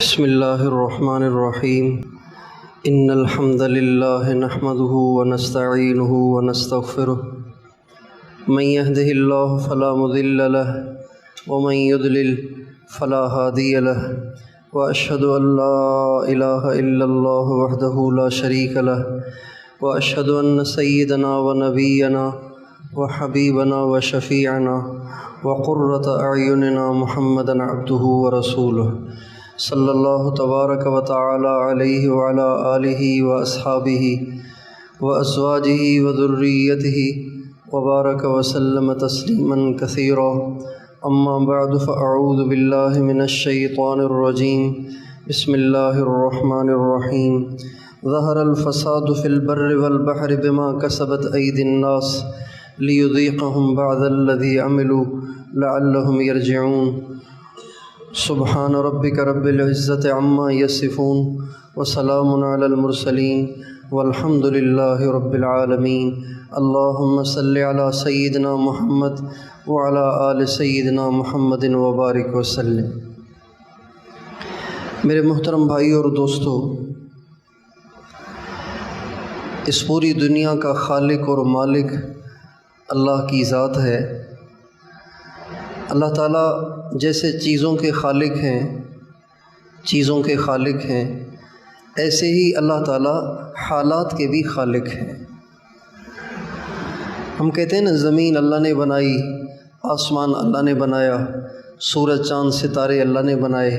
بسم اللہ الرحمن الرحیم ان الحمد للہ نحمده ونستعینه ونستغفره من يهده اللہ فلا مضل له ومن يضلل فلا هادی له واشهد ان لا الہ الا اللہ وحدہ لا شریک له واشهد ان سیدنا ونبینا وحبیبنا وشفیعنا وقرۃ اعیننا محمدا عبدہ ورسولہ صلی اللہ تبارک و تعالی علیہ وعلی آلہ واصحابہ وازواجہ وذریتہ وبارک وسلم تسلیما کثیرا اما بعد فاعوذ باللہ من الشیطان الرجیم بسم اللہ الرحمن الرحیم ظہر الفساد فی البر والبحر بما کسبت ایدی الناس لیذیقہم بعض الذی عملوا لعلہم یرجعون سبحان ربک رب العزت عما یصفون وسلام علی المرسلین والحمد للہ رب العالمین اللہم صلی علی سیدنا محمد وعلی آل سیدنا محمد وبارک وسلم۔ میرے محترم بھائی اور دوستو، اس پوری دنیا کا خالق اور مالک اللہ کی ذات ہے۔ اللہ تعالیٰ جیسے چیزوں کے خالق ہیں ایسے ہی اللہ تعالیٰ حالات کے بھی خالق ہیں۔ ہم کہتے ہیں نا، زمین اللہ نے بنائی، آسمان اللہ نے بنایا، سورج چاند ستارے اللہ نے بنائے،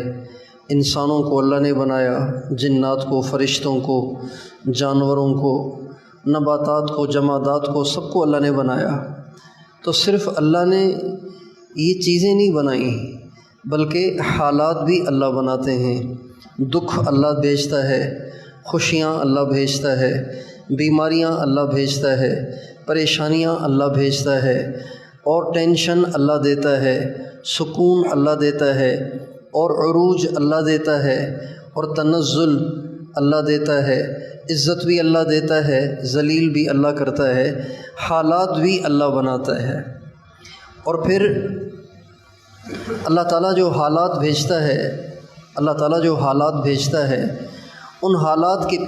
انسانوں کو اللہ نے بنایا، جنات کو، فرشتوں کو، جانوروں کو، نباتات کو، جمادات کو، سب کو اللہ نے بنایا۔ تو صرف اللہ نے یہ چیزیں نہیں بنائیں بلکہ حالات بھی اللہ بناتے ہیں۔ دکھ اللہ بھیجتا ہے، خوشیاں اللہ بھیجتا ہے، بیماریاں اللہ بھیجتا ہے، پریشانیاں اللہ بھیجتا ہے، اور ٹینشن اللہ دیتا ہے، سکون اللہ دیتا ہے، اور عروج اللہ دیتا ہے، اور تنزل اللہ دیتا ہے، عزت بھی اللہ دیتا ہے، ذلیل بھی اللہ کرتا ہے، حالات بھی اللہ بناتا ہے۔ اور پھر اللہ تعالیٰ جو حالات بھیجتا ہے ان حالات کے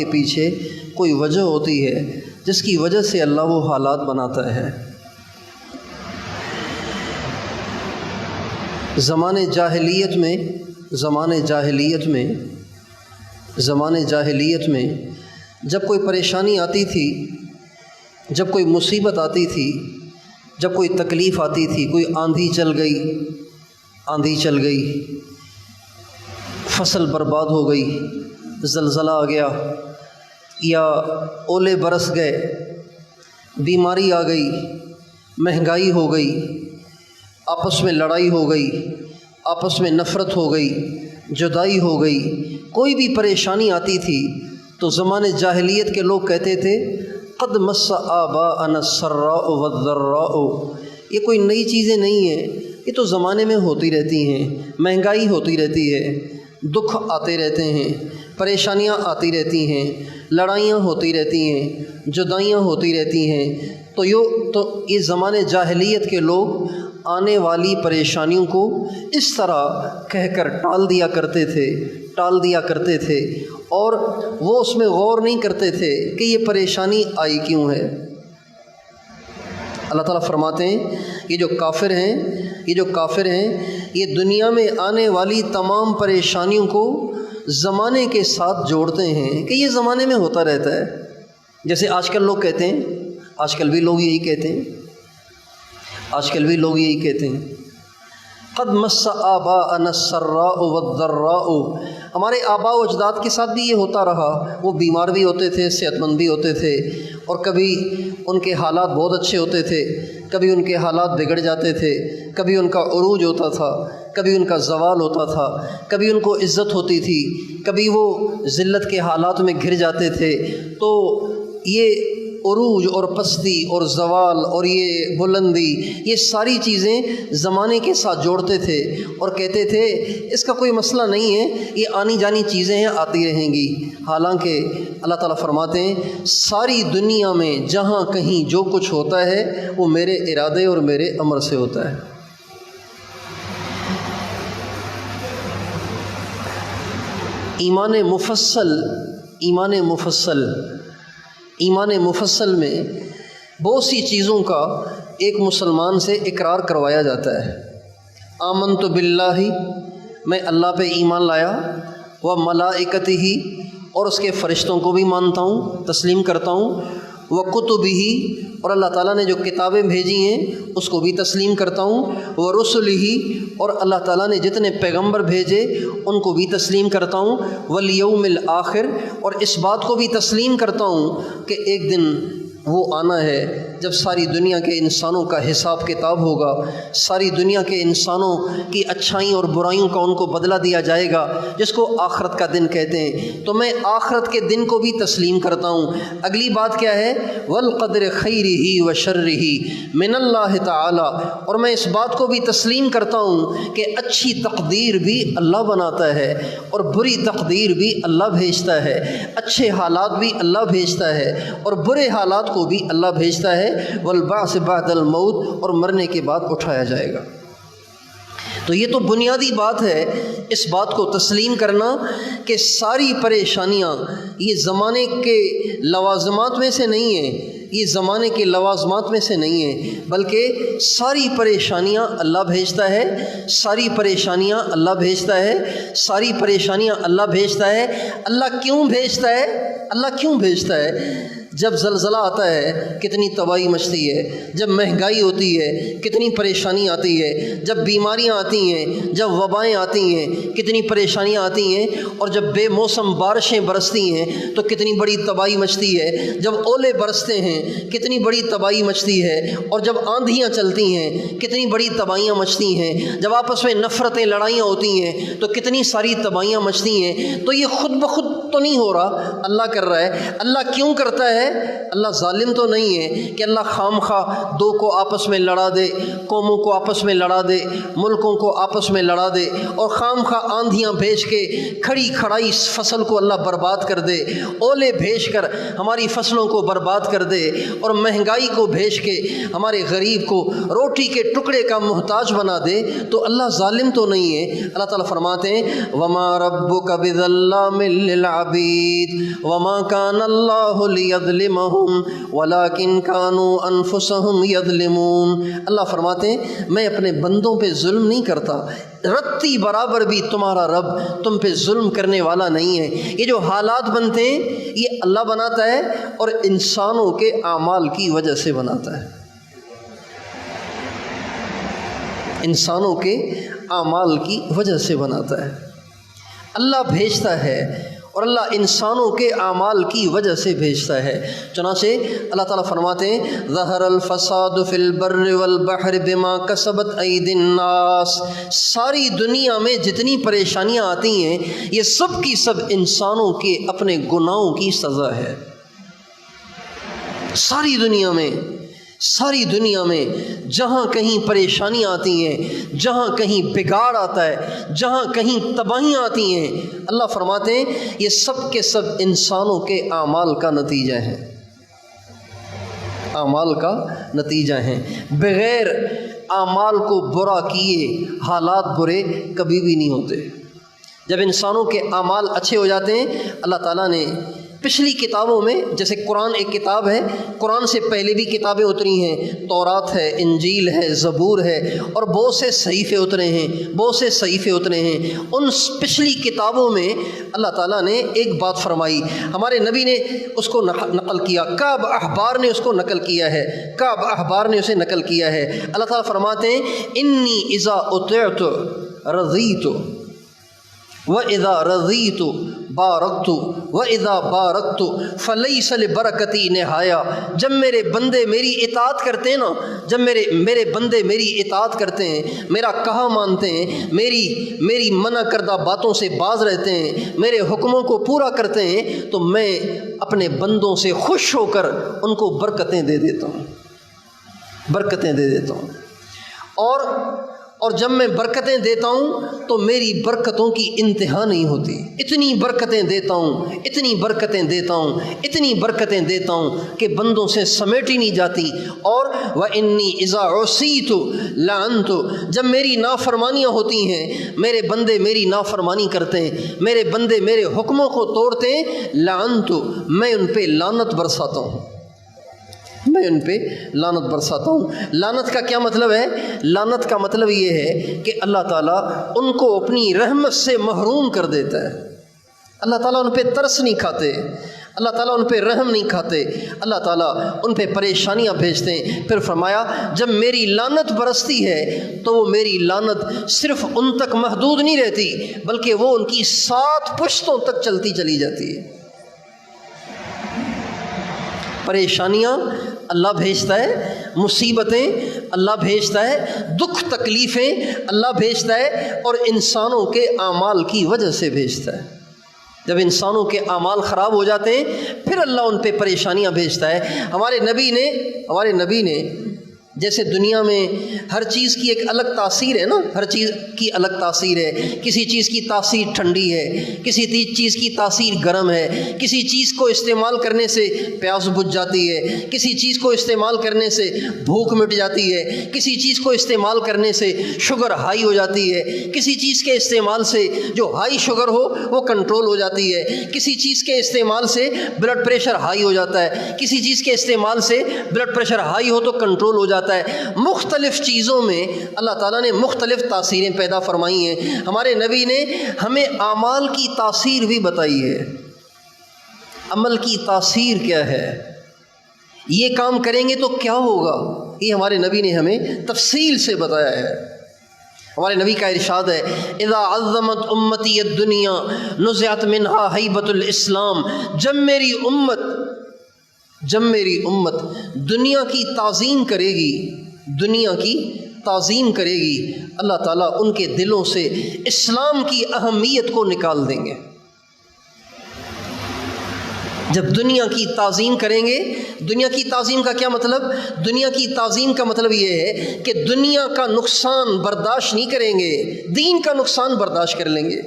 پیچھے کوئی وجہ ہوتی ہے جس کی وجہ سے اللہ وہ حالات بناتا ہے۔ زمانے جاہلیت میں جب کوئی پریشانی آتی تھی، جب کوئی مصیبت آتی تھی، جب کوئی تکلیف آتی تھی، کوئی آندھی چل گئی، فصل برباد ہو گئی، زلزلہ آ گیا، یا اولے برس گئے، بیماری آ گئی، مہنگائی ہو گئی، آپس میں لڑائی ہو گئی، آپس میں نفرت ہو گئی، جدائی ہو گئی، کوئی بھی پریشانی آتی تھی تو زمانے جاہلیت کے لوگ کہتے تھے قد مس آباءنا السراء والضراء، یہ کوئی نئی چیزیں نہیں ہیں، یہ تو زمانے میں ہوتی رہتی ہیں، مہنگائی ہوتی رہتی ہے، دکھ آتے رہتے ہیں، پریشانیاں آتی رہتی ہیں، لڑائیاں ہوتی رہتی ہیں، جدائیاں ہوتی رہتی ہیں۔ تو یہ زمانے جاہلیت کے لوگ آنے والی پریشانیوں کو اس طرح کہہ کر ٹال دیا کرتے تھے اور وہ اس میں غور نہیں کرتے تھے کہ یہ پریشانی آئی کیوں ہے۔ اللہ تعالیٰ فرماتے ہیں یہ جو کافر ہیں یہ دنیا میں آنے والی تمام پریشانیوں کو زمانے کے ساتھ جوڑتے ہیں کہ یہ زمانے میں ہوتا رہتا ہے۔ جیسے آج کل لوگ کہتے ہیں، آج کل بھی لوگ یہی کہتے ہیں قد مس آباءنا السراء والضراء، ہمارے آباء و اجداد کے ساتھ بھی یہ ہوتا رہا، وہ بیمار بھی ہوتے تھے، صحت مند بھی ہوتے تھے، اور کبھی ان کے حالات بہت اچھے ہوتے تھے، کبھی ان کے حالات بگڑ جاتے تھے، کبھی ان کا عروج ہوتا تھا، کبھی ان کا زوال ہوتا تھا، کبھی ان کو عزت ہوتی تھی، کبھی وہ ذلت کے حالات میں گر جاتے تھے۔ تو یہ عروج اور پستی اور زوال اور یہ بلندی، یہ ساری چیزیں زمانے کے ساتھ جوڑتے تھے اور کہتے تھے اس کا کوئی مسئلہ نہیں ہے، یہ آنی جانی چیزیں ہیں، آتی رہیں گی۔ حالانکہ اللہ تعالیٰ فرماتے ہیں ساری دنیا میں جہاں کہیں جو کچھ ہوتا ہے وہ میرے ارادے اور میرے امر سے ہوتا ہے۔ ایمان مفصل میں بہت سی چیزوں کا ایک مسلمان سے اقرار کروایا جاتا ہے۔ آمنت باللہ، میں اللہ پہ ایمان لایا، و ملائکتہ، اور اس کے فرشتوں کو بھی مانتا ہوں، تسلیم کرتا ہوں، و کتبہ، اور اللہ تعالیٰ نے جو کتابیں بھیجی ہیں اس کو بھی تسلیم کرتا ہوں، و رسلہ، اور اللہ تعالیٰ نے جتنے پیغمبر بھیجے ان کو بھی تسلیم کرتا ہوں، والیوم الآخر، اور اس بات کو بھی تسلیم کرتا ہوں کہ ایک دن وہ آنا ہے جب ساری دنیا کے انسانوں کا حساب کتاب ہوگا، ساری دنیا کے انسانوں کی اچھائیوں اور برائیوں کا ان کو بدلہ دیا جائے گا، جس کو آخرت کا دن کہتے ہیں۔ تو میں آخرت کے دن کو بھی تسلیم کرتا ہوں۔ اگلی بات کیا ہے؟ والقدر خیرہ و شرہ من اللہ تعالی، اور میں اس بات کو بھی تسلیم کرتا ہوں کہ اچھی تقدیر بھی اللہ بناتا ہے اور بری تقدیر بھی اللہ بھیجتا ہے، اچھے حالات بھی اللہ بھیجتا ہے اور برے حالات کو بھی اللہ بھیجتا ہے، والبعث بعد الموت، اور مرنے کے بعد اٹھایا جائے گا۔ تو یہ تو بنیادی بات ہے، اس بات کو تسلیم کرنا کہ ساری پریشانیاں یہ زمانے کے لوازمات میں سے نہیں ہیں، یہ زمانے کے لوازمات میں سے نہیں ہیں، بلکہ ساری پریشانیاں اللہ بھیجتا ہے، ساری پریشانیاں اللہ بھیجتا ہے، ساری پریشانیاں اللہ بھیجتا ہے۔ اللہ کیوں بھیجتا ہے؟ اللہ کیوں بھیجتا ہے؟ جب زلزلہ آتا ہے کتنی تباہی مچتی ہے، جب مہنگائی ہوتی ہے کتنی پریشانی آتی ہے، جب بیماریاں آتی ہیں، جب وبائیں آتی ہیں کتنی پریشانیاں آتی ہیں، اور جب بے موسم بارشیں برستی ہیں تو کتنی بڑی تباہی مچتی ہے، جب اولے برستے ہیں کتنی بڑی تباہی مچتی ہے، اور جب آندھیاں چلتی ہیں کتنی بڑی تباہیاں مچتی ہیں، جب آپس میں نفرتیں لڑائیاں ہوتی ہیں تو کتنی ساری تباہیاں مچتی ہیں۔ تو یہ خود بخود تو نہیں ہو رہا، اللہ کر رہا ہے۔ اللہ کیوں کرتا ہے؟ اللہ ظالم تو نہیں ہے کہ اللہ خام خواہ دو کو آپس میں لڑا دے، قوموں کو آپس میں لڑا دے، ملکوں کو آپس میں لڑا دے، اور خام خواہ آندھیاں بھیج کے کھڑی کھڑائی فصل کو اللہ برباد کر دے، اولے بھیج کر ہماری فصلوں کو برباد کر دے، اور مہنگائی کو بھیج کے ہمارے غریب کو روٹی کے ٹکڑے کا محتاج بنا دے۔ تو اللہ ظالم تو نہیں ہے۔ اللہ تعالیٰ فرماتے ہیں وما ربک بظلام للعبید وما کان اللہ لیظلمہم ولکن کانوا انفسہم یظلمون۔ اللہ فرماتے ہیں میں اپنے بندوں پہ ظلم نہیں کرتا، رتی برابر بھی تمہارا رب تم پہ ظلم کرنے والا نہیں ہے۔ یہ جو حالات بنتے ہیں یہ اللہ بناتا ہے اور انسانوں کے اعمال کی وجہ سے بناتا ہے، انسانوں کے اعمال کی وجہ سے بناتا ہے۔ اللہ بھیجتا ہے اور اللہ انسانوں کے اعمال کی وجہ سے بھیجتا ہے۔ چنانچہ اللہ تعالیٰ فرماتے ہیں ظہر الفساد فی البر والبحر بما کسبت ایدی الناس، ساری دنیا میں جتنی پریشانیاں آتی ہیں یہ سب کی سب انسانوں کے اپنے گناہوں کی سزا ہے۔ ساری دنیا میں جہاں کہیں پریشانیاں آتی ہیں، جہاں کہیں بگاڑ آتا ہے، جہاں کہیں تباہیاں آتی ہیں، اللہ فرماتے ہیں یہ سب کے سب انسانوں کے اعمال کا نتیجہ ہے، اعمال کا نتیجہ ہیں۔ بغیر اعمال کو برا کیے حالات برے کبھی بھی نہیں ہوتے۔ جب انسانوں کے اعمال اچھے ہو جاتے ہیں اللہ تعالیٰ نے پچھلی کتابوں میں، جیسے قرآن ایک کتاب ہے، قرآن سے پہلے بھی کتابیں اتری ہیں، تورات ہے، انجیل ہے، زبور ہے، اور بہت سے صحیفے اترے ہیں۔ ان پچھلی کتابوں میں اللہ تعالیٰ نے ایک بات فرمائی، ہمارے نبی نے اس کو نقل کیا، کعب احبار نے اس کو نقل کیا ہے، کعب احبار نے اسے نقل کیا ہے۔ اللہ تعالیٰ فرماتے ہیں انی اذا اطعت رضیت وَإِذَا رَضِيتُ بَارَكْتُ وَإِذَا بَارَكْتُ فَلَيْسَ لِبَرَكَتِي نِهَایَہ۔ جب میرے بندے میری اطاعت کرتے ہیں نا، جب میرے بندے میری اطاعت کرتے ہیں، میرا کہا مانتے ہیں، میری منع کردہ باتوں سے باز رہتے ہیں، میرے حکموں کو پورا کرتے ہیں، تو میں اپنے بندوں سے خوش ہو کر ان کو برکتیں دے دیتا ہوں، اور جب میں برکتیں دیتا ہوں تو میری برکتوں کی انتہا نہیں ہوتی. اتنی برکتیں دیتا ہوں، اتنی برکتیں دیتا ہوں، اتنی برکتیں دیتا ہوں کہ بندوں سے سمیٹی نہیں جاتی. اور وَإِنِّي إِذَا عُصِيتُ لَعَنْتُ، جب میری نافرمانیاں ہوتی ہیں، میرے بندے میری نافرمانی کرتے ہیں، میرے بندے میرے حکموں کو توڑتے ہیں، لعنت، میں ان پہ لعنت برساتا ہوں، میں ان پہ لعنت برساتا ہوں. لعنت کا کیا مطلب ہے؟ لعنت کا مطلب یہ ہے کہ اللہ تعالیٰ ان کو اپنی رحمت سے محروم کر دیتا ہے. اللہ تعالیٰ ان پہ ترس نہیں کھاتے، اللہ تعالیٰ ان پہ رحم نہیں کھاتے، اللہ تعالیٰ ان پہ پریشانیاں بھیجتے ہیں. پھر فرمایا جب میری لعنت برستی ہے تو وہ میری لعنت صرف ان تک محدود نہیں رہتی بلکہ وہ ان کی 7 پشتوں تک چلتی چلی جاتی ہے. پریشانیاں اللہ بھیجتا ہے، مصیبتیں اللہ بھیجتا ہے، دکھ تکلیفیں اللہ بھیجتا ہے، اور انسانوں کے اعمال کی وجہ سے بھیجتا ہے. جب انسانوں کے اعمال خراب ہو جاتے ہیں پھر اللہ ان پہ پریشانیاں بھیجتا ہے. ہمارے نبی نے جیسے دنیا میں ہر چیز کی ایک الگ تاثیر ہے نا، ہر چیز کی الگ تاثیر ہے. کسی چیز کی تاثیر ٹھنڈی ہے، کسی چیز کی تاثیر گرم ہے، کسی چیز کو استعمال کرنے سے پیاس بجھ جاتی ہے، کسی چیز کو استعمال کرنے سے بھوک مٹ جاتی ہے، کسی چیز کو استعمال کرنے سے شوگر ہائی ہو جاتی ہے، کسی چیز کے استعمال سے جو ہائی شوگر ہو وہ کنٹرول ہو جاتی ہے، کسی چیز کے استعمال سے بلڈ پریشر ہائی ہو جاتا ہے، کسی چیز کے استعمال سے بلڈ پریشر ہائی ہو تو کنٹرول ہو جاتا ہے. مختلف چیزوں میں اللہ تعالیٰ نے مختلف تاثیریں پیدا فرمائی ہیں. ہمارے نبی نے ہمیں اعمال کی تاثیر بھی بتائی ہے. عمل کی تاثیر کیا ہے، یہ کام کریں گے تو کیا ہوگا، یہ ہمارے نبی نے ہمیں تفصیل سے بتایا ہے. ہمارے نبی کا ارشاد ہے اذا عظمت امتی الدنیا نزعت منها ہیبۃ الاسلام، جب میری امت دنیا کی تعظیم کرے گی، دنیا کی تعظیم کرے گی، اللہ تعالیٰ ان کے دلوں سے اسلام کی اہمیت کو نکال دیں گے. جب دنیا کی تعظیم کریں گے، دنیا کی تعظیم کا کیا مطلب؟ دنیا کی تعظیم کا مطلب یہ ہے کہ دنیا کا نقصان برداشت نہیں کریں گے، دین کا نقصان برداشت کر لیں گے.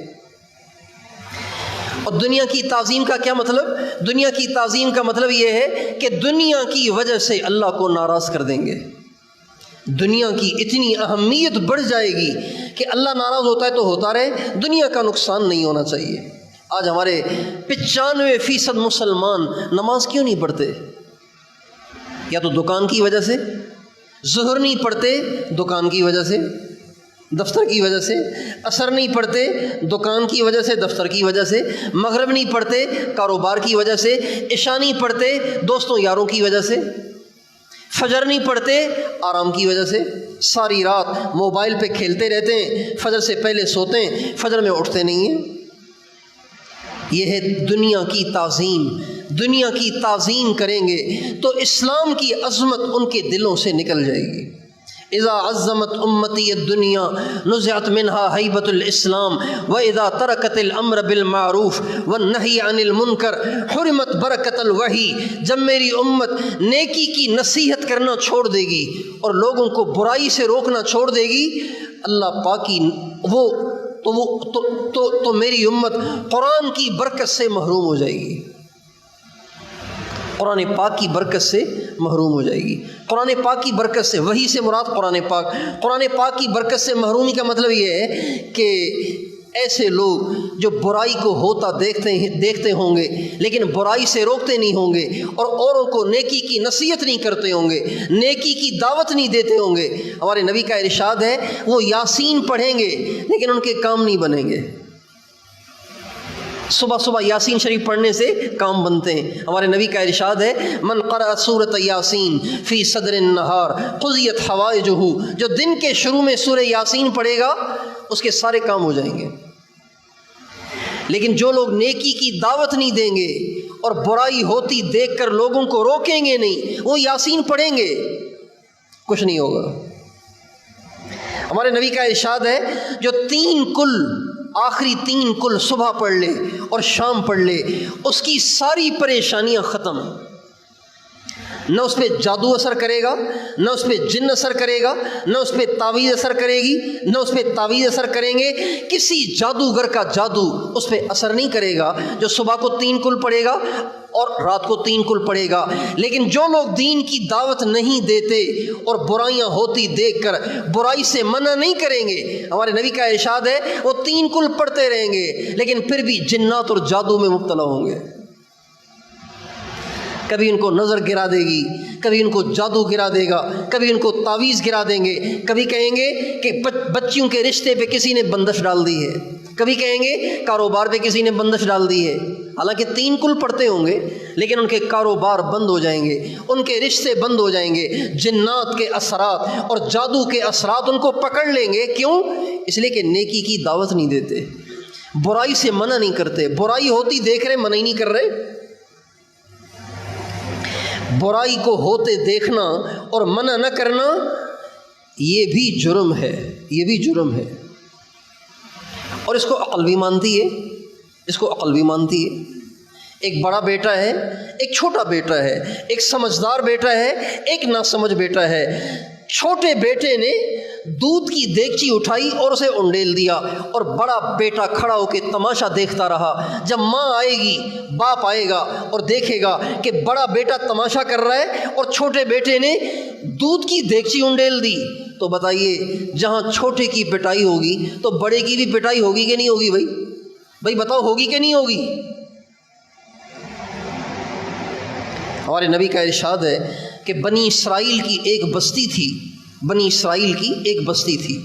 اور دنیا کی تعظیم کا کیا مطلب؟ دنیا کی تعظیم کا مطلب یہ ہے کہ دنیا کی وجہ سے اللہ کو ناراض کر دیں گے. دنیا کی اتنی اہمیت بڑھ جائے گی کہ اللہ ناراض ہوتا ہے تو ہوتا رہے، دنیا کا نقصان نہیں ہونا چاہیے. آج ہمارے 95% مسلمان نماز کیوں نہیں پڑھتے؟ یا تو دکان کی وجہ سے، ظہر نہیں پڑھتے دکان کی وجہ سے، دفتر کی وجہ سے، عصر نہیں پڑھتے دکان کی وجہ سے، دفتر کی وجہ سے، مغرب نہیں پڑھتے کاروبار کی وجہ سے، عشاء نہیں پڑھتے دوستوں یاروں کی وجہ سے، فجر نہیں پڑھتے آرام کی وجہ سے، ساری رات موبائل پہ کھیلتے رہتے ہیں، فجر سے پہلے سوتے ہیں، فجر میں اٹھتے نہیں ہیں. یہ ہے دنیا کی تعظیم. دنیا کی تعظیم کریں گے تو اسلام کی عظمت ان کے دلوں سے نکل جائے گی. اذا عظمت امتی الدنیا نزعت منها ہیبۃ الاسلام واذا ترکت الامر بالمعروف والنہی عن المنکر حرمت برکت الوحی. جب میری امت نیکی کی نصیحت کرنا چھوڑ دے گی اور لوگوں کو برائی سے روکنا چھوڑ دے گی، اللہ پاکی تو میری امت قرآن کی برکت سے محروم ہو جائے گی. قرآن پاک کی برکت سے محروم ہو جائے گی. قرآن پاک کی برکت سے، وحی سے مراد قرآن پاک. قرآن پاک کی برکت سے محرومی کا مطلب یہ ہے کہ ایسے لوگ جو برائی کو ہوتا دیکھتے ہوں گے لیکن برائی سے روکتے نہیں ہوں گے، اور اوروں کو نیکی کی نصیحت نہیں کرتے ہوں گے، نیکی کی دعوت نہیں دیتے ہوں گے. ہمارے نبی کا ارشاد ہے وہ یاسین پڑھیں گے لیکن ان کے کام نہیں بنیں گے. صبح صبح یاسین شریف پڑھنے سے کام بنتے ہیں. ہمارے نبی کا ارشاد ہے من قرأ سورۃ یاسین فی صدر النہار قضیت حوائجہ، جو دن کے شروع میں سورہ یاسین پڑھے گا اس کے سارے کام ہو جائیں گے. لیکن جو لوگ نیکی کی دعوت نہیں دیں گے اور برائی ہوتی دیکھ کر لوگوں کو روکیں گے نہیں، وہ یاسین پڑھیں گے، کچھ نہیں ہوگا. ہمارے نبی کا ارشاد ہے جو آخری 3 کل صبح پڑھ لے اور شام پڑھ لے اس کی ساری پریشانیاں ختم. نہ اس پہ جادو اثر کرے گا، نہ اس پہ جن اثر کرے گا، نہ اس پہ تعویذ اثر کرے گی، نہ اس پہ تعویذ اثر کریں گے۔ کسی جادوگر کا جادو اس پہ اثر نہیں کرے گا جو صبح کو 3 کل پڑھے گا اور رات کو 3 کل پڑھے گا۔ لیکن جو لوگ دین کی دعوت نہیں دیتے اور برائیاں ہوتی دیکھ کر برائی سے منع نہیں کریں گے، ہمارے نبی کا ارشاد ہے وہ 3 کل پڑھتے رہیں گے لیکن پھر بھی جنات اور جادو میں مبتلا ہوں گے۔ کبھی ان کو نظر گرا دے گی، کبھی ان کو جادو گرا دے گا، کبھی ان کو تعویذ گرا دیں گے، کبھی کہیں گے کہ بچیوں کے رشتے پہ کسی نے بندش ڈال دی ہے، کبھی کہیں گے کاروبار پہ کسی نے بندش ڈال دی ہے۔ حالانکہ 3 کل پڑھتے ہوں گے لیکن ان کے کاروبار بند ہو جائیں گے، ان کے رشتے بند ہو جائیں گے، جنات کے اثرات اور جادو کے اثرات ان کو پکڑ لیں گے۔ کیوں؟ اس لیے کہ نیکی کی دعوت نہیں دیتے، برائی سے منع نہیں کرتے، برائی ہوتی دیکھ رہے منع ہی نہیں کر رہے۔ برائی کو ہوتے دیکھنا اور منع نہ کرنا یہ بھی جرم ہے، یہ بھی جرم ہے، اور اس کو عقل بھی مانتی ہے، اس کو عقل بھی مانتی ہے۔ ایک بڑا بیٹا ہے، ایک چھوٹا بیٹا ہے، ایک سمجھدار بیٹا ہے، ایک ناسمجھ بیٹا ہے۔ چھوٹے بیٹے نے دودھ کی دیگچی اٹھائی اور اسے انڈیل دیا، اور بڑا بیٹا کھڑا ہو کے تماشا دیکھتا رہا۔ جب ماں آئے گی، باپ آئے گا اور دیکھے گا کہ بڑا بیٹا تماشا کر رہا ہے اور چھوٹے بیٹے نے دودھ کی دیگچی انڈیل دی، تو بتائیے جہاں چھوٹے کی پٹائی ہوگی تو بڑے کی بھی پٹائی ہوگی کہ نہیں ہوگی؟ بھائی بتاؤ، ہوگی کہ نہیں ہوگی؟ ہمارے نبی کا ارشاد ہے کہ بنی اسرائیل کی ایک بستی تھی، بنی اسرائیل کی ایک بستی تھی،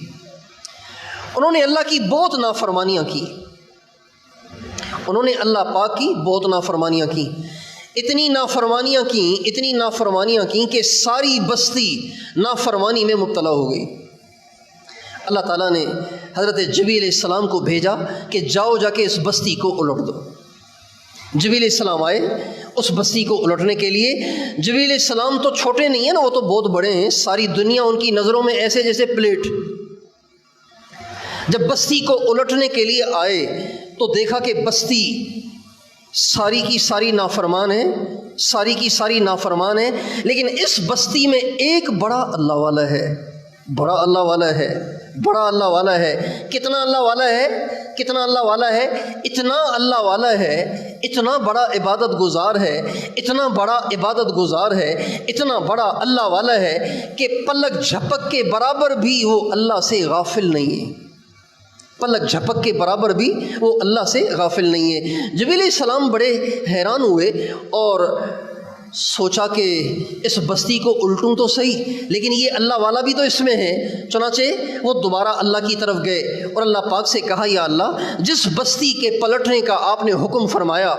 انہوں نے اللہ کی بہت نافرمانیاں کی، انہوں نے اللہ پاک کی بہت نافرمانیاں کی، اتنی نافرمانیاں کی کہ ساری بستی نافرمانی میں مبتلا ہو گئی۔ اللہ تعالیٰ نے حضرت جبریل علیہ السلام کو بھیجا کہ جاؤ جا کے اس بستی کو الٹ دو۔ جبریل علیہ السلام آئے اس بستی کو الٹنے کے لیے۔ جبریل علیہ السلام تو چھوٹے نہیں ہیں نا، وہ تو بہت بڑے ہیں، ساری دنیا ان کی نظروں میں ایسے جیسے پلیٹ۔ جب بستی کو الٹنے کے لیے آئے تو دیکھا کہ بستی ساری کی ساری نافرمان ہے، ساری کی ساری نافرمان ہے، لیکن اس بستی میں ایک بڑا اللہ والا ہے، بڑا اللہ والا ہے، بڑا اللہ والا ہے۔ کتنا اللہ والا ہے؟ کتنا اللہ والا ہے؟ اتنا اللہ والا ہے، اتنا بڑا عبادت گزار ہے، اتنا بڑا عبادت گزار ہے، اتنا بڑا اللہ والا ہے کہ پلک جھپک کے برابر بھی وہ اللہ سے غافل نہیں ہے، پلک جھپک کے برابر بھی وہ اللہ سے غافل نہیں ہے۔ جبریل علیہ السلام بڑے حیران ہوئے اور سوچا کہ اس بستی کو الٹوں تو صحیح، لیکن یہ اللہ والا بھی تو اس میں ہے۔ چنانچہ وہ دوبارہ اللہ کی طرف گئے اور اللہ پاک سے کہا، یا اللہ، جس بستی کے پلٹنے کا آپ نے حکم فرمایا،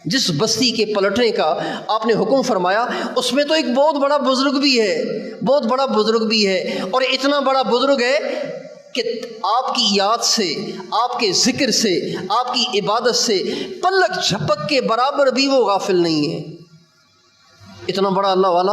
جس بستی کے پلٹنے کا آپ نے حکم فرمایا، اس میں تو ایک بہت بڑا بزرگ بھی ہے، بہت بڑا بزرگ بھی ہے، اور اتنا بڑا بزرگ ہے کہ آپ کی یاد سے، آپ کے ذکر سے، آپ کی عبادت سے پلک جھپک کے برابر بھی وہ غافل نہیں ہے۔ اتنا بڑا اللہ والا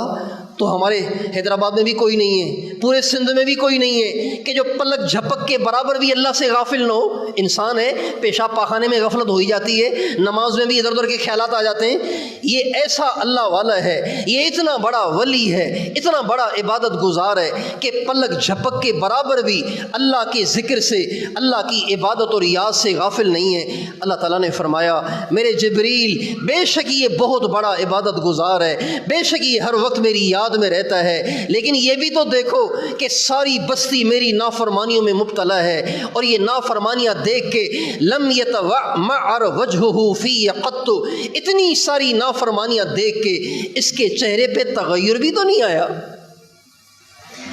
تو ہمارے حیدرآباد میں بھی کوئی نہیں ہے، پورے سندھ میں بھی کوئی نہیں ہے کہ جو پلک جھپک کے برابر بھی اللہ سے غافل نہ ہو۔ انسان ہے، پیشاب پاخانے میں غفلت ہو ہی جاتی ہے، نماز میں بھی ادھر ادھر کے خیالات آ جاتے ہیں۔ یہ ایسا اللہ والا ہے، یہ اتنا بڑا ولی ہے، اتنا بڑا عبادت گزار ہے کہ پلک جھپک کے برابر بھی اللہ کے ذکر سے، اللہ کی عبادت اور یاد سے غافل نہیں ہے۔ اللہ تعالیٰ نے فرمایا، میرے جبریل، بے شک یہ بہت بڑا عبادت گزار ہے، بے شک یہ ہر وقت میری یاد میں رہتا ہے، لیکن یہ بھی تو دیکھو کہ ساری بستی میری نافرمانیوں میں مبتلا ہے، اور یہ نافرمانیاں دیکھ کے لم یتمعر وجہہ فی قط، اتنی ساری نافرمانیاں دیکھ کے اس کے چہرے پہ تغیر بھی تو نہیں آیا۔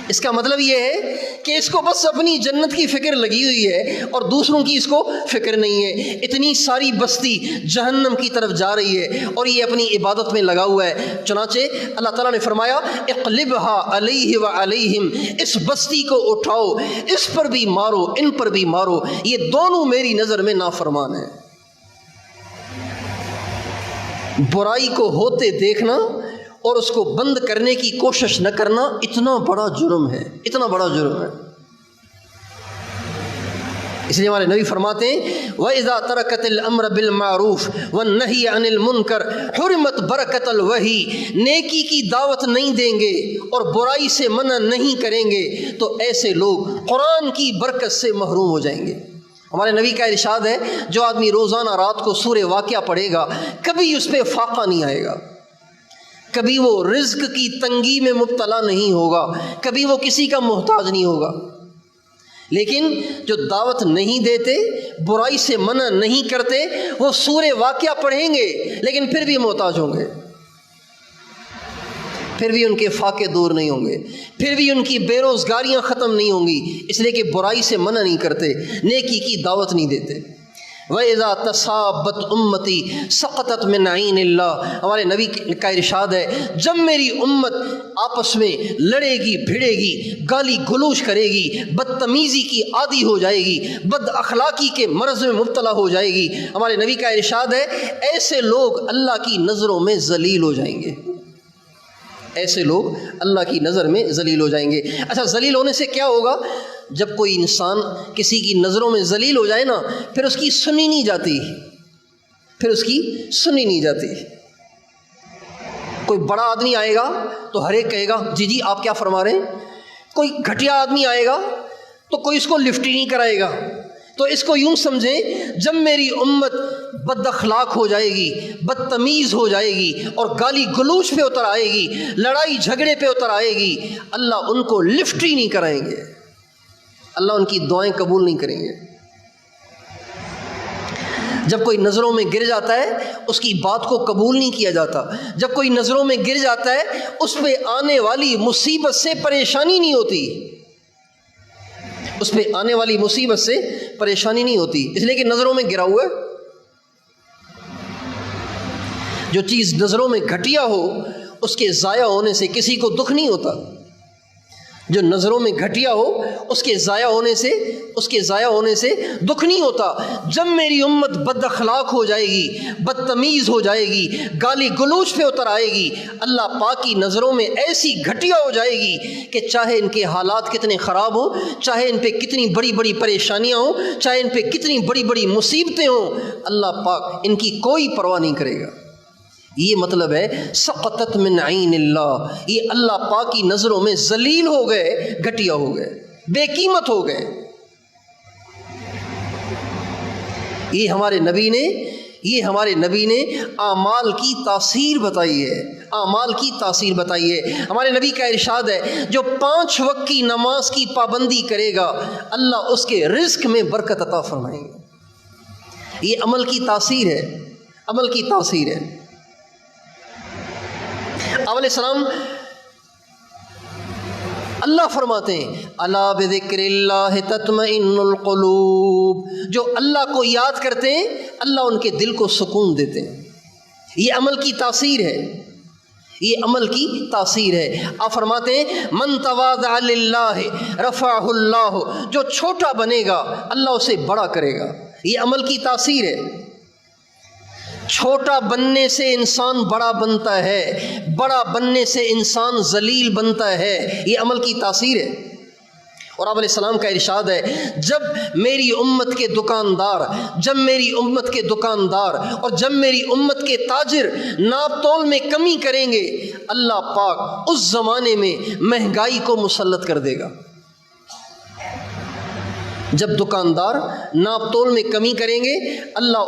اس کا مطلب یہ ہے کہ اس کو بس اپنی جنت کی فکر لگی ہوئی ہے اور دوسروں کی اس کو فکر نہیں ہے۔ اتنی ساری بستی جہنم کی طرف جا رہی ہے اور یہ اپنی عبادت میں لگا ہوا ہے۔ چنانچہ اللہ تعالیٰ نے فرمایا، اقلبها علیہ وعلیہم، اس بستی کو اٹھاؤ، اس پر بھی مارو، ان پر بھی مارو، یہ دونوں میری نظر میں نافرمان ہیں۔ برائی کو ہوتے دیکھنا اور اس کو بند کرنے کی کوشش نہ کرنا اتنا بڑا جرم ہے، اتنا بڑا جرم ہے۔ اس لیے ہمارے نبی فرماتے ہیں وَإِذَا تَرَكَتِ الْأَمْرَ بِالْمَعْرُوفِ وَالنَّهْيِ عَنِ الْمُنْكَرِ حُرِمَتْ بَرَكَةَ الْوَحْيِ، نیکی کی دعوت نہیں دیں گے اور برائی سے منع نہیں کریں گے تو ایسے لوگ قرآن کی برکت سے محروم ہو جائیں گے۔ ہمارے نبی کا ارشاد ہے جو آدمی روزانہ رات کو سورہ واقعہ پڑھے گا کبھی اس پہ فاقہ نہیں آئے گا، کبھی وہ رزق کی تنگی میں مبتلا نہیں ہوگا، کبھی وہ کسی کا محتاج نہیں ہوگا۔ لیکن جو دعوت نہیں دیتے، برائی سے منع نہیں کرتے، وہ سورہ واقعہ پڑھیں گے لیکن پھر بھی محتاج ہوں گے، پھر بھی ان کے فاقے دور نہیں ہوں گے، پھر بھی ان کی بے روزگاریاں ختم نہیں ہوں گی، اس لیے کہ برائی سے منع نہیں کرتے، نیکی کی دعوت نہیں دیتے۔ وَإِذَا تَصَابَتْ أُمَّتِي سَقَطَتْ مِنْ عَيْنِ اللَّهِ، ہمارے نبی کا ارشاد ہے جب میری امت آپس میں لڑے گی، بھیڑے گی، گالی گلوچ کرے گی، بدتمیزی کی عادی ہو جائے گی، بد اخلاقی کے مرض میں مبتلا ہو جائے گی، ہمارے نبی کا ارشاد ہے ایسے لوگ اللہ کی نظروں میں ذلیل ہو جائیں گے، ایسے لوگ اللہ کی نظر میں ذلیل ہو جائیں گے۔ اچھا، ذلیل ہونے سے کیا ہوگا؟ جب کوئی انسان کسی کی نظروں میں ذلیل ہو جائے نا، پھر اس کی سنی نہیں جاتی، پھر اس کی سنی نہیں جاتی۔ کوئی بڑا آدمی آئے گا تو ہر ایک کہے گا جی جی آپ کیا فرما رہے ہیں، کوئی گھٹیا آدمی آئے گا تو کوئی اس کو لفٹ ہی نہیں کرائے گا۔ تو اس کو یوں سمجھیں جب میری امت بد اخلاق ہو جائے گی، بدتمیز ہو جائے گی اور گالی گلوچ پہ اتر آئے گی، لڑائی جھگڑے پہ اتر آئے گی، اللہ ان کو لفٹ ہی نہیں کرائیں گے، اللہ ان کی دعائیں قبول نہیں کریں گے۔ جب کوئی نظروں میں گر جاتا ہے اس کی بات کو قبول نہیں کیا جاتا، جب کوئی نظروں میں گر جاتا ہے اس پہ آنے والی مصیبت سے پریشانی نہیں ہوتی، اس پہ آنے والی مصیبت سے پریشانی نہیں ہوتی، اس لیے کہ نظروں میں گرا ہوا ہے۔ جو چیز نظروں میں گھٹیا ہو اس کے ضائع ہونے سے کسی کو دکھ نہیں ہوتا، جو نظروں میں گھٹیا ہو اس کے ضائع ہونے سے دکھ نہیں ہوتا۔ جب میری امت بد اخلاق ہو جائے گی، بدتمیز ہو جائے گی، گالی گلوچ پہ اتر آئے گی، اللہ پاک کی نظروں میں ایسی گھٹیا ہو جائے گی کہ چاہے ان کے حالات کتنے خراب ہوں، چاہے ان پہ کتنی بڑی بڑی پریشانیاں ہوں، چاہے ان پہ کتنی بڑی بڑی مصیبتیں ہوں، اللہ پاک ان کی کوئی پرواہ نہیں کرے گا۔ یہ مطلب ہے سقطت من عین اللہ، یہ اللہ پاک کی نظروں میں ذلیل ہو گئے، گھٹیا ہو گئے، بے قیمت ہو گئے۔ یہ ہمارے نبی نے اعمال کی تاثیر بتائی ہے، اعمال کی تاثیر بتائی ہے۔ ہمارے نبی کا ارشاد ہے جو 5 وقت کی نماز کی پابندی کرے گا اللہ اس کے رزق میں برکت عطا فرمائیں گے۔ یہ عمل کی تاثیر ہے، عمل کی تاثیر ہے۔ آپ علیہ السلام اللہ فرماتے ہیں الا بذکر اللہ تطمئن القلوب، جو اللہ کو یاد کرتے ہیں اللہ ان کے دل کو سکون دیتے ہیں۔ یہ عمل کی تاثیر ہے، یہ عمل کی تاثیر ہے۔ آپ فرماتے ہیں من تواضع للہ رفعہ اللہ، جو چھوٹا بنے گا اللہ اسے بڑا کرے گا، یہ عمل کی تاثیر ہے۔ چھوٹا بننے سے انسان بڑا بنتا ہے، بڑا بننے سے انسان ذلیل بنتا ہے، یہ عمل کی تاثیر ہے۔ اور آپ علیہ السلام کا ارشاد ہے جب میری امت کے دکاندار اور جب میری امت کے تاجر ناپ تول میں کمی کریں گے اللہ پاک اس زمانے میں مہنگائی کو مسلط کر دے گا۔ جب دکاندار ناپ تول میں کمی کریں گے اللہ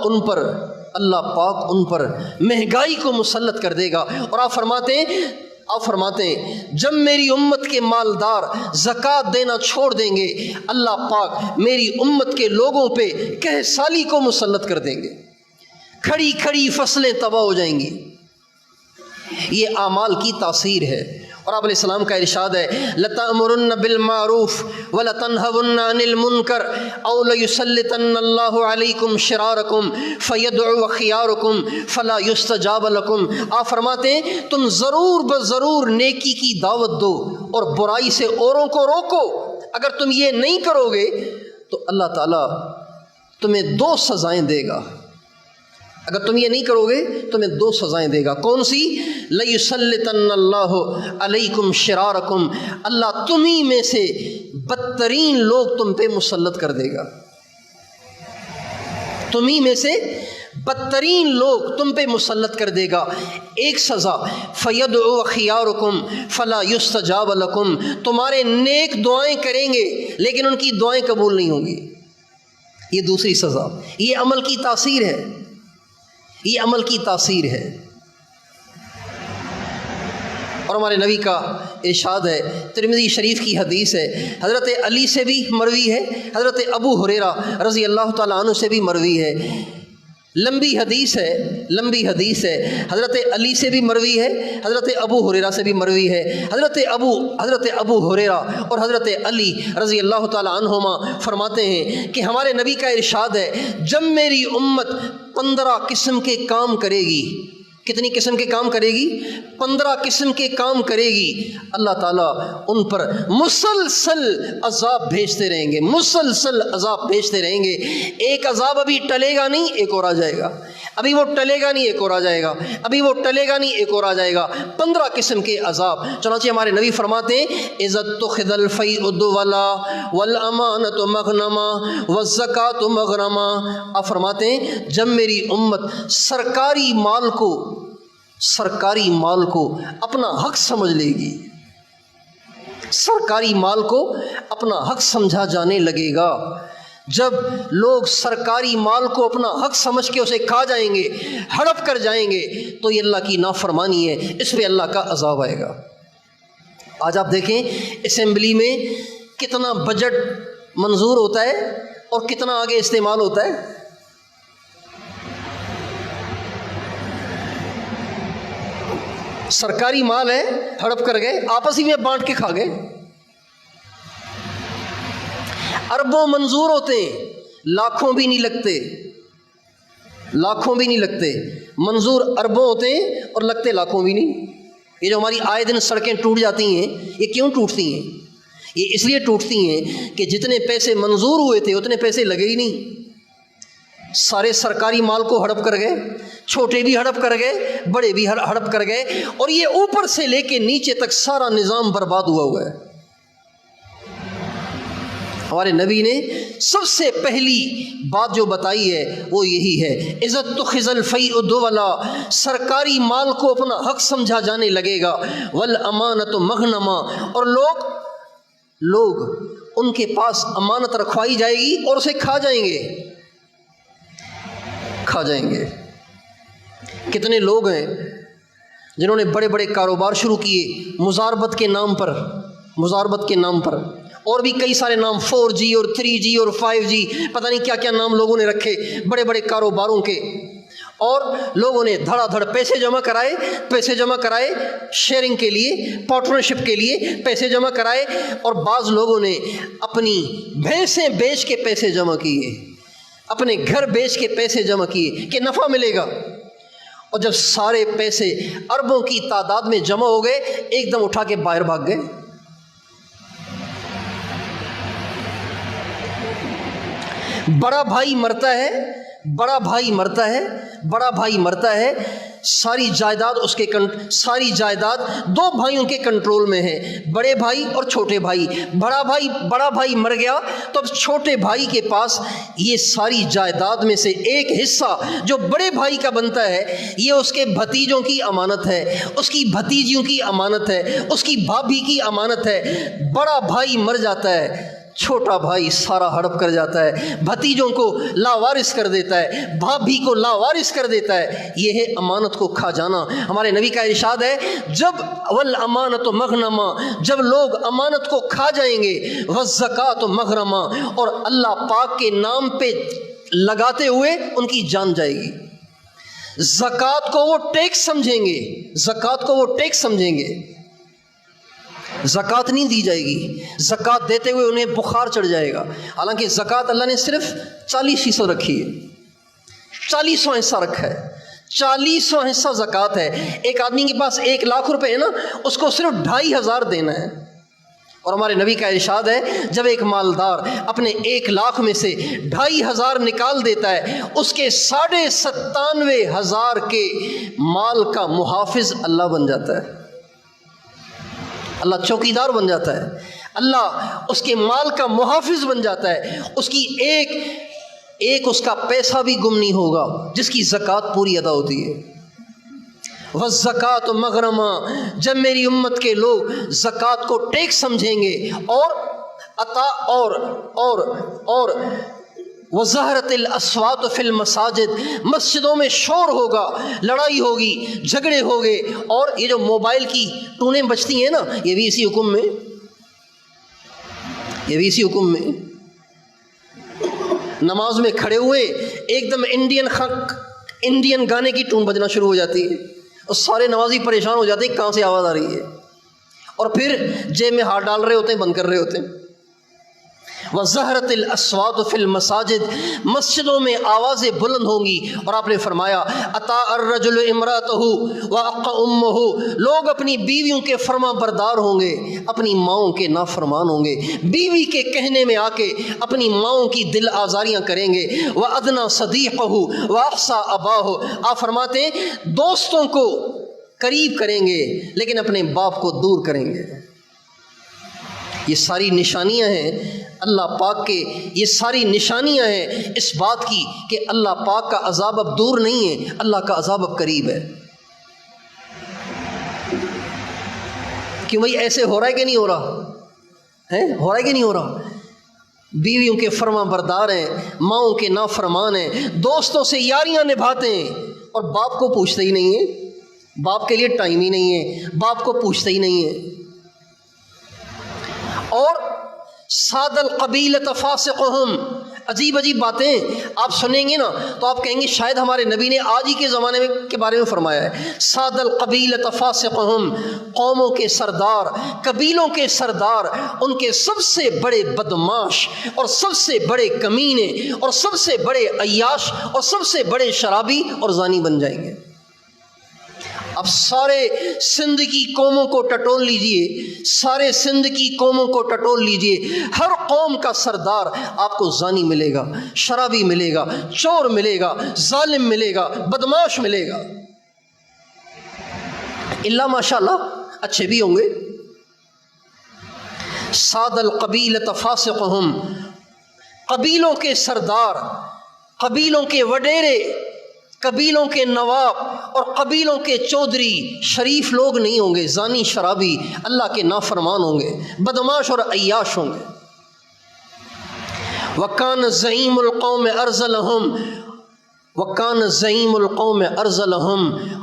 پاک ان پر مہنگائی کو مسلط کر دے گا۔ اور آپ فرماتے ہیں جب میری امت کے مالدار زکوٰۃ دینا چھوڑ دیں گے اللہ پاک میری امت کے لوگوں پہ قحط سالی کو مسلط کر دیں گے، کھڑی کھڑی فصلیں تباہ ہو جائیں گی۔ یہ اعمال کی تاثیر ہے۔ اور آپ علیہ السلام کا ارشاد ہے لَتَأْمُرُنَّ بِالْمَعْرُوفِ وَلَتَنْهَوُنَّ عَنِ الْمُنْكَرِ أَوْ لَيُسَلِّطَنَّ اللَّهُ عَلَيْكُمْ شِرَارَكُمْ فَيَدْعُوا خِيَارُكُمْ فَلَا يُسْتَجَابَ لَكُمْ۔ آپ فرماتے ہیں تم ضرور بضرور نیکی کی دعوت دو اور برائی سے اوروں کو روکو، اگر تم یہ نہیں کرو گے تو اللہ تعالیٰ تمہیں 2 سزائیں دے گا، اگر تم یہ نہیں کرو گے تمہیں 2 سزائیں دے گا۔ کون سی؟ لَيُسَلِّطَنَّ اللَّهُ عَلَيْكُمْ شِرَارَكُمْ، اللہ تمہیں میں سے بدترین لوگ تم پہ مسلط کر دے گا۔ تمہیں میں سے بدترین لوگ تم پہ مسلط کر دے گا. ایک سزا فَيَدْعُو خِيَارُكُمْ فَلَا يُسْتَجَابَ لَكُمْ, تمہارے نیک دعائیں کریں گے لیکن ان کی دعائیں قبول نہیں ہوں گی. یہ دوسری سزا. یہ عمل کی تاثیر ہے, یہ عمل کی تاثیر ہے. اور ہمارے نبی کا ارشاد ہے, ترمذی شریف کی حدیث ہے, حضرت علی سے بھی مروی ہے, حضرت ابو ہریرہ رضی اللہ تعالیٰ عنہ سے بھی مروی ہے. لمبی حدیث ہے, لمبی حدیث ہے. حضرت علی سے بھی مروی ہے, حضرت ابو ہریرہ سے بھی مروی ہے. حضرت ابو ہریرہ اور حضرت علی رضی اللہ تعالیٰ عنہما فرماتے ہیں کہ ہمارے نبی کا ارشاد ہے, جب میری امت 15 قسم کے کام کرے گی. کتنی قسم کے کام کرے گی؟ 15 قسم کے کام کرے گی. اللہ تعالیٰ ان پر مسلسل عذاب بھیجتے رہیں گے, مسلسل عذاب بھیجتے رہیں گے. ایک عذاب ابھی ٹلے گا نہیں, ایک اور آ جائے گا. ابھی وہ ٹلے گا نہیں, ایک اور آ جائے گا. ابھی وہ ٹلے گا نہیں, ایک اور آ جائے گا. 15 قسم کے عذاب. چنانچہ ہمارے نبی فرماتے ہیں, عزت تخذ الفیء دولا والامانۃ مغنما والزکاۃ مغرما. آپ فرماتے ہیں جب میری امت سرکاری مال کو اپنا حق سمجھ لے گی, سرکاری مال کو اپنا حق سمجھا جانے لگے گا, جب لوگ سرکاری مال کو اپنا حق سمجھ کے اسے کھا جائیں گے, ہڑپ کر جائیں گے, تو یہ اللہ کی نافرمانی ہے, اس پہ اللہ کا عذاب آئے گا. آج آپ دیکھیں اسمبلی میں کتنا بجٹ منظور ہوتا ہے اور کتنا آگے استعمال ہوتا ہے. سرکاری مال ہے, ہڑپ کر گئے, آپس ہی میں بانٹ کے کھا گئے. اربوں منظور ہوتے ہیں, لاکھوں بھی نہیں لگتے, لاکھوں بھی نہیں لگتے. منظور اربوں ہوتے ہیں اور لگتے لاکھوں بھی نہیں. یہ جو ہماری آئے دن سڑکیں ٹوٹ جاتی ہیں, یہ کیوں ٹوٹتی ہیں؟ یہ اس لیے ٹوٹتی ہیں کہ جتنے پیسے منظور ہوئے تھے اتنے پیسے لگے ہی نہیں. سارے سرکاری مال کو ہڑپ کر گئے, چھوٹے بھی ہڑپ کر گئے, بڑے بھی ہڑپ کر گئے, اور یہ اوپر سے لے کے نیچے تک سارا نظام برباد ہوا ہے. ہمارے نبی نے سب سے پہلی بات جو بتائی ہے وہ یہی ہے, عزت تخذ الفیء دولا, سرکاری مال کو اپنا حق سمجھا جانے لگے گا, والامانۃ مغنما, اور لوگ ان کے پاس امانت رکھوائی جائے گی اور اسے کھا جائیں گے. کتنے لوگ ہیں جنہوں نے بڑے بڑے کاروبار شروع کیے مزاربت کے نام پر, اور بھی کئی سارے نام, 4G اور 3G اور 5G, پتہ نہیں کیا کیا نام لوگوں نے رکھے بڑے بڑے کاروباروں کے. اور لوگوں نے دھڑا دھڑ پیسے جمع کرائے شیئرنگ کے لیے, پارٹنرشپ کے لیے پیسے جمع کرائے, اور بعض لوگوں نے اپنی بھینسیں بیچ کے پیسے جمع کیے, اپنے گھر بیچ کے پیسے جمع کیے کہ نفع ملے گا. اور جب سارے پیسے اربوں کی تعداد میں جمع ہو گئے, ایک دم اٹھا کے باہر بھاگ گئے. بڑا بھائی مرتا ہے, ساری جائیداد 2 بھائیوں کے کنٹرول میں ہے, بڑے بھائی اور چھوٹے بھائی. بڑا بھائی مر گیا تو اب چھوٹے بھائی کے پاس یہ ساری جائیداد میں سے ایک حصہ جو بڑے بھائی کا بنتا ہے, یہ اس کے بھتیجوں کی امانت ہے, اس کی بھتیجیوں کی امانت ہے, اس کی بھابھی کی امانت ہے. بڑا بھائی مر جاتا ہے, چھوٹا بھائی سارا ہڑپ کر جاتا ہے, بھتیجوں کو لاوارث کر دیتا ہے, بھابھی کو لاوارث کر دیتا ہے. یہ ہے امانت کو کھا جانا. ہمارے نبی کا ارشاد ہے, جب والامانۃ مغنما, جب لوگ امانت کو کھا جائیں گے, والزکاۃ مغرما, اور اللہ پاک کے نام پہ لگاتے ہوئے ان کی جان جائے گی. زکوٰۃ کو وہ ٹیکس سمجھیں گے, زکوٰۃ نہیں دی جائے گی. زکوٰۃ دیتے ہوئے انہیں بخار چڑھ جائے گا. حالانکہ زکوٰۃ اللہ نے صرف 40% رکھی ہے, 40واں حصہ رکھا ہے, 40واں حصہ زکوٰۃ ہے. ایک آدمی کے پاس 1 لاکھ روپے ہے نا, اس کو صرف 2500 دینا ہے. اور ہمارے نبی کا ارشاد ہے, جب ایک مالدار اپنے 1 لاکھ میں سے 2500 نکال دیتا ہے, اس کے 97,500 کے مال کا محافظ اللہ بن جاتا ہے. اللہ چوکیدار بن جاتا ہے, اللہ اس کے مال کا محافظ بن جاتا ہے. اس کی ایک ایک اس کا پیسہ بھی گم نہیں ہوگا جس کی زکوٰۃ پوری ادا ہوتی ہے۔ والزکوٰۃ مغرمہ، جب میری امت کے لوگ زکوٰۃ کو ٹیکس سمجھیں گے اور عطا اور وظہرت الاصوات فی المساجد، مسجدوں میں شور ہوگا، لڑائی ہوگی، جھگڑے ہوگے، اور یہ جو موبائل کی ٹونیں بجتی ہیں نا، یہ بھی اسی حکم میں نماز میں کھڑے ہوئے ایک دم انڈین گانے کی ٹون بجنا شروع ہو جاتی ہے اور سارے نمازی پریشان ہو جاتے ہیں کہاں سے آواز آ رہی ہے، اور پھر جیب میں ہاتھ ڈال رہے ہوتے ہیں، بند کر رہے ہوتے ہیں۔ وَظَهَرَتِ الْأَصْوَاتُ فِي الْمَسَاجِدِ، مسجدوں میں آوازیں بلند ہوں گی، اور آپ نے فرمایا أَطَاعَ الرَّجُلُ امْرَأَتَهُ وَأَقَّ أُمَّهُ، لوگ اپنی بیویوں کے فرما بردار ہوں گے، اپنی ماؤں کے نافرمان ہوں گے، بیوی کے کہنے میں آ کے اپنی ماؤں کی دل آزاریاں کریں گے۔ وَأَدْنَى صَدِيقَهُ وَأَحْصَى أَبَاهُ، آپ فرماتے ہیں دوستوں کو قریب کریں گے لیکن اپنے باپ کو دور کریں گے۔ یہ ساری نشانیاں ہیں اللہ پاک کے، یہ ساری نشانیاں ہیں اس بات کی کہ اللہ پاک کا عذاب اب دور نہیں ہے، اللہ کا عذاب اب قریب ہے۔ کیوں بھائی ایسے ہو رہا ہے کہ نہیں ہو رہا ہے؟ ہو رہا ہے کہ نہیں ہو رہا؟ بیویوں کے فرما بردار ہیں، ماؤں کے نافرمان ہیں، دوستوں سے یاریاں نبھاتے ہیں، اور باپ کو پوچھتے ہی نہیں ہے، باپ کے لیے ٹائم ہی نہیں ہے، باپ کو پوچھتے ہی نہیں ہے۔ اور ساد القبیلۃ فاسقہم، عجیب عجیب باتیں آپ سنیں گے نا تو آپ کہیں گے شاید ہمارے نبی نے آج ہی کے زمانے میں کے بارے میں فرمایا ہے۔ ساد القبیلۃ فاسقہم، قوموں کے سردار، قبیلوں کے سردار، ان کے سب سے بڑے بدماش اور سب سے بڑے کمینے اور سب سے بڑے عیاش اور سب سے بڑے شرابی اور زانی بن جائیں گے۔ اب سارے سندھ کی قوموں کو ٹٹول لیجئے، سارے سندھ کی قوموں کو ٹٹول لیجئے، ہر قوم کا سردار آپ کو زانی ملے گا، شرابی ملے گا، چور ملے گا، ظالم ملے گا، بدماش ملے گا، اللہ ماشاءاللہ اچھے بھی ہوں گے۔ ساد القبیلۃ فاسقہم، قبیلوں کے سردار، قبیلوں کے وڈیرے، قبیلوں کے نواب اور قبیلوں کے چودھری شریف لوگ نہیں ہوں گے، زانی شرابی اللہ کے نافرمان ہوں گے، بدماش اور عیاش ہوں گے۔ وَكَانَ زَعِيمُ الْقَوْمِ أَرْذَلَهُمْ، وَكَانَ زَعِيمُ الْقَوْمِ أَرْذَلَهُمْ،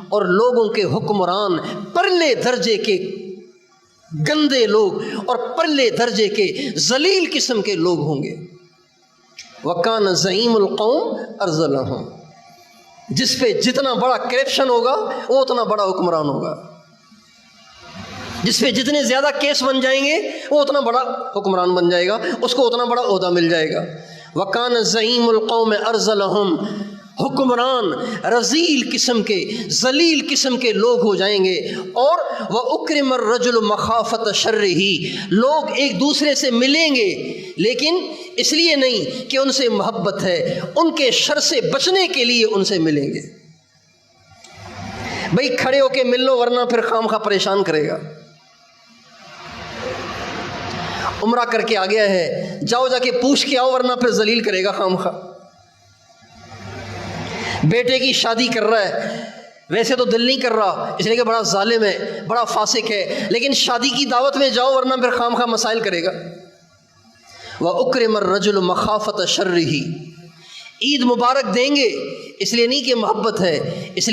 اور لوگوں کے حکمران پرلے درجے کے گندے لوگ اور پرلے درجے کے ذلیل قسم کے لوگ ہوں گے۔ وَكَانَ زَعِيمُ الْقَوْمِ أَرْذَلَهُمْ، جس پہ جتنا بڑا کرپشن ہوگا وہ اتنا بڑا حکمران ہوگا، جس پہ جتنے زیادہ کیس بن جائیں گے وہ اتنا بڑا حکمران بن جائے گا، اس کو اتنا بڑا عہدہ مل جائے گا۔ وَكَانَ زَعِيمُ الْقَوْمِ أَرْذَلَهُمْ، حکمران رذیل قسم کے، ذلیل قسم کے لوگ ہو جائیں گے۔ اور وَأُكْرِمَ الرَّجُلُ مَخَافَةَ شَرِّهِ، لوگ ایک دوسرے سے ملیں گے لیکن اس لیے نہیں کہ ان سے محبت ہے، ان کے شر سے بچنے کے لیے ان سے ملیں گے۔ بھئی کھڑے ہو کے مل لو ورنہ پھر خام خواہ پریشان کرے گا۔ عمرہ کر کے آ گیا ہے، جاؤ جا کے پوچھ کے آؤ ورنہ پھر ذلیل کرے گا خام خواہ۔ بیٹے کی شادی کر رہا ہے، ویسے تو دل نہیں کر رہا اس لیے کہ بڑا ظالم ہے، بڑا فاسق ہے، لیکن شادی کی دعوت میں جاؤ ورنہ پھر خام خواہ مسائل کرے گا۔ وَأُكْرِمَ الرَّجُلُ مَخَافَةَ شَرِّهِ، عید مبارک دیں گے اس لیے نہیں کہ محبت ہے، اس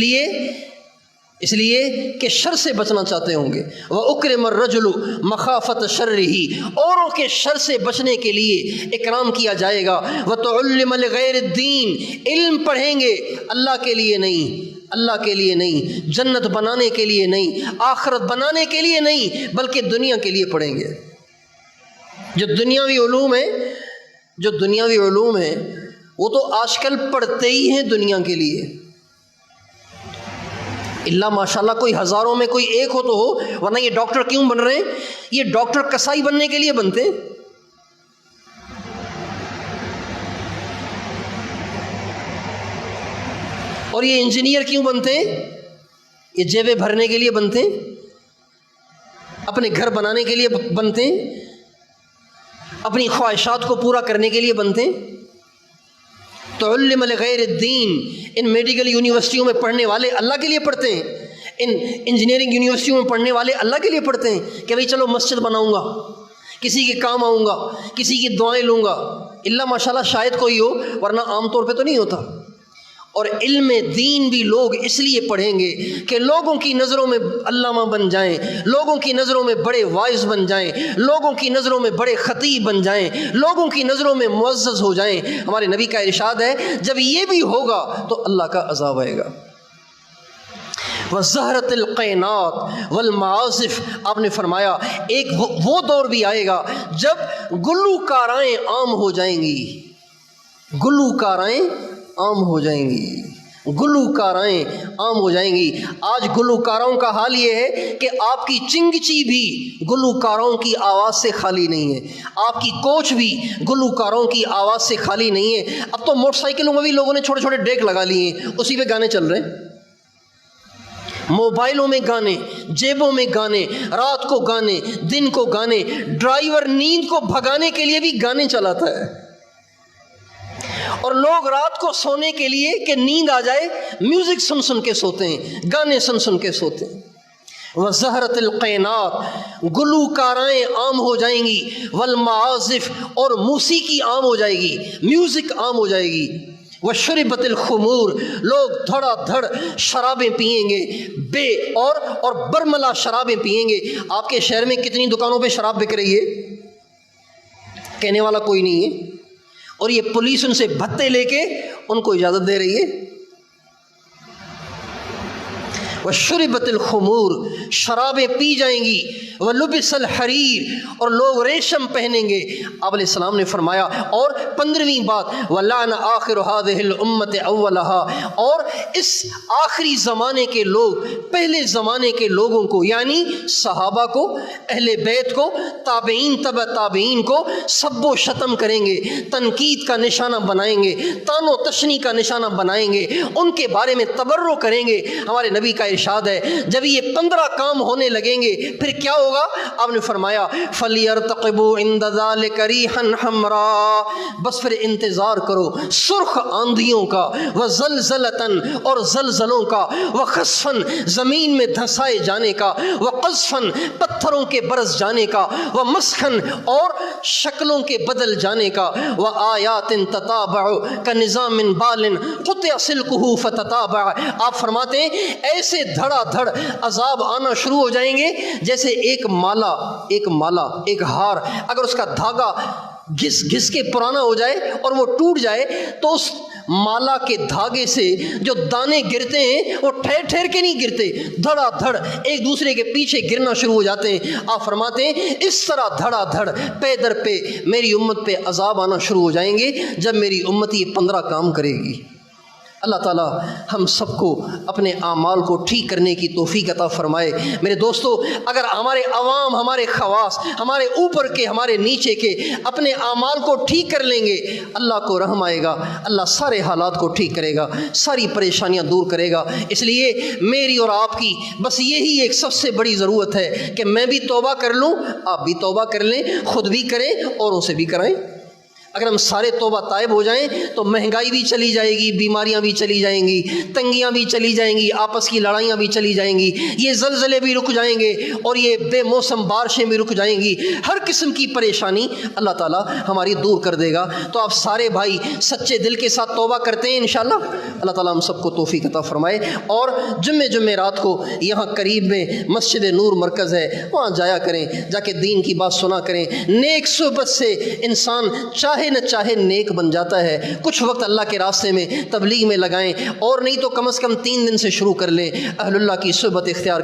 لیے کہ شر سے بچنا چاہتے ہوں گے۔ وَأُكْرِمَ الرَّجُلُ مَخَافَةَ شَرِّهِ، اوروں کے شر سے بچنے کے لیے اکرام کیا جائے گا۔ وَتُعَلِّمَ لِغَيْرِ الدِّينِ، علم پڑھیں گے اللہ کے لیے نہیں، اللہ کے لیے نہیں، جنت بنانے کے لیے نہیں، آخرت بنانے کے لیے نہیں، بلکہ دنیا کے لیے پڑھیں گے۔ جو دنیاوی علوم ہیں وہ تو آج کل پڑھتے ہی ہیں دنیا کے لیے، اللہ ماشاءاللہ کوئی ہزاروں میں کوئی ایک ہو تو ہو، ورنہ یہ ڈاکٹر کیوں بن رہے ہیں؟ یہ ڈاکٹر کسائی بننے کے لیے بنتے ہیں۔ اور یہ انجینئر کیوں بنتے ہیں؟ یہ جیبیں بھرنے کے لیے بنتے ہیں، اپنے گھر بنانے کے لیے بنتے ہیں، اپنی خواہشات کو پورا کرنے کے لیے بنتے ہیں۔ تعلم لغیر الدین، ان میڈیکل یونیورسٹیوں میں پڑھنے والے اللہ کے لیے پڑھتے ہیں، ان انجینئرنگ یونیورسٹیوں میں پڑھنے والے اللہ کے لیے پڑھتے ہیں کہ بھئی چلو مسجد بناؤں گا، کسی کے کام آؤں گا، کسی کی دعائیں لوں گا، اللہ ماشاءاللہ شاید کوئی ہو، ورنہ عام طور پہ تو نہیں ہوتا۔ اور علم دین بھی لوگ اس لیے پڑھیں گے کہ لوگوں کی نظروں میں علامہ بن جائیں، لوگوں کی نظروں میں بڑے وائز بن جائیں، لوگوں کی نظروں میں بڑے خطیب بن جائیں، لوگوں کی نظروں میں معزز ہو جائیں۔ ہمارے نبی کا ارشاد ہے جب یہ بھی ہوگا تو اللہ کا عذاب آئے گا۔ وَزَهْرَةِ الْقَيْنَاتِ وَالْمَعَازِفِ، آپ نے فرمایا ایک وہ دور بھی آئے گا جب گلوکارائیں عام ہو جائیں گی، گلوکارائیں عام ہو جائیں گی، گلوکارائیں عام ہو جائیں گی۔ آج گلوکاروں کا حال یہ ہے کہ آپ کی چنگچی بھی گلوکاروں کی آواز سے خالی نہیں ہے، آپ کی کوچ بھی گلوکاروں کی آواز سے خالی نہیں ہے۔ اب تو موٹر سائیکلوں میں بھی لوگوں نے چھوٹے چھوٹے ڈیک لگا لیے ہیں، اسی پہ گانے چل رہے ہیں، موبائلوں میں گانے، جیبوں میں گانے، رات کو گانے، دن کو گانے، ڈرائیور نیند کو بھگانے کے لیے بھی گانے چلاتا ہے، اور لوگ رات کو سونے کے لیے کہ نیند آ جائے میوزک سن سن کے سوتے ہیں، گانے سن سن کے سوتے ہیں۔ وَزَهْرَةِ الْقَيْنَاتِ، گلوکارائیں عام ہو جائیں گی، والمعازف، اور موسیقی عام ہو جائے گی، میوزک عام ہو جائے گی۔ وَشُرِبَتِ الْخُمُورِ، لوگ دھڑا دھڑ شرابیں پئیں گے، بے اور برملا شرابیں پئیں گے۔ آپ کے شہر میں کتنی دکانوں پہ شراب بک رہی ہے، کہنے والا کوئی نہیں ہے، اور یہ پولیس ان سے بھتے لے کے ان کو اجازت دے رہی ہے۔ وَشُرِبَتِ الْخُمُورِ، شرابیں پی جائیں گی۔ وَلُبِسَ الْحَرِيرِ، اور لوگ ریشم پہنیں گے۔ آپ علیہ السلام نے فرمایا، اور 15ویں بات، وَلَعْنَ آخِرُ هَذِهِ الْأُمَّةِ أَوَّلَهَا، اور اس آخری زمانے کے لوگ پہلے زمانے کے لوگوں کو، یعنی صحابہ کو، اہل بیت کو، تابعین تبع تابعین کو سب و شتم کریں گے، تنقید کا نشانہ بنائیں گے، تان و تشنی کا نشانہ بنائیں گے، ان کے بارے میں تبرع کریں گے۔ ہمارے نبی کا ارشاد ہے جب یہ 15 کام ہونے لگیں گے پھر کیا ہوگا؟ آپ نے فرمایا فَلْيَرْتَقِبُوا عِنْدَ ذَلِكَ رِيحًا حَمْرَاءَ، بس پھر انتظار کرو سرخ آندھیوں کا، وَزَلْزَلَةً، اور زلزلوں کا، وَخَسْفًا، زمین میں دھسائے جانے کا، وَقَذْفًا، پتھروں کے برس جانے کا، وَمَسْخًا، اور شکلوں کے بدل جانے کا، وَآيَاتٍ تَتَابَعُ كَنِظَامٍ بَالٍ قُطِعَ سِلْكُهُ فَتَتَابَعَ۔ آپ فرماتے ہیں ایسے دھڑا دھڑ عذاب آنا شروع ہو جائیں گے جیسے ایک مالا، ایک ہار، اگر اس کا دھاگا گھس گھس کے پرانا ہو جائے اور وہ ٹوٹ جائے تو اس مالا کے دھاگے سے جو دانے گرتے ہیں وہ ٹھہر ٹھہر کے نہیں گرتے، دھڑا دھڑ ایک دوسرے کے پیچھے گرنا شروع ہو جاتے ہیں۔ آپ فرماتے ہیں اس طرح دھڑا دھڑ پے در پہ میری امت پہ عذاب آنا شروع ہو جائیں گے جب میری امت یہ 15 کام کرے گی۔ اللہ تعالیٰ ہم سب کو اپنے اعمال کو ٹھیک کرنے کی توفیق عطا فرمائے۔ میرے دوستو، اگر ہمارے عوام، ہمارے خواص، ہمارے اوپر کے، ہمارے نیچے کے اپنے اعمال کو ٹھیک کر لیں گے، اللہ کو رحم آئے گا، اللہ سارے حالات کو ٹھیک کرے گا، ساری پریشانیاں دور کرے گا۔ اس لیے میری اور آپ کی بس یہی ایک سب سے بڑی ضرورت ہے کہ میں بھی توبہ کر لوں، آپ بھی توبہ کر لیں، خود بھی کریں، اوروں سے بھی کرائیں۔ اگر ہم سارے توبہ طائب ہو جائیں تو مہنگائی بھی چلی جائے گی، بیماریاں بھی چلی جائیں گی، تنگیاں بھی چلی جائیں گی، آپس کی لڑائیاں بھی چلی جائیں گی، یہ زلزلے بھی رک جائیں گے، اور یہ بے موسم بارشیں بھی رک جائیں گی، ہر قسم کی پریشانی اللہ تعالیٰ ہماری دور کر دے گا۔ تو آپ سارے بھائی سچے دل کے ساتھ توبہ کرتے ہیں انشاءاللہ، اللہ تعالیٰ ہم سب کو توفیق عطا فرمائے۔ اور جمعے رات کو یہاں قریب میں مسجد نور مرکز ہے، وہاں جایا کریں، جا کے دین کی بات سنا کریں۔ نیک صحبت سے انسان چاہے نہ چاہے نیک بن جاتا ہے۔ کچھ وقت اللہ کے راستے میں تبلیغ میں لگائیں، اور نہیں تو کم از کم 3 دن سے شروع کر لیں، اہل اللہ کی صحبت اختیار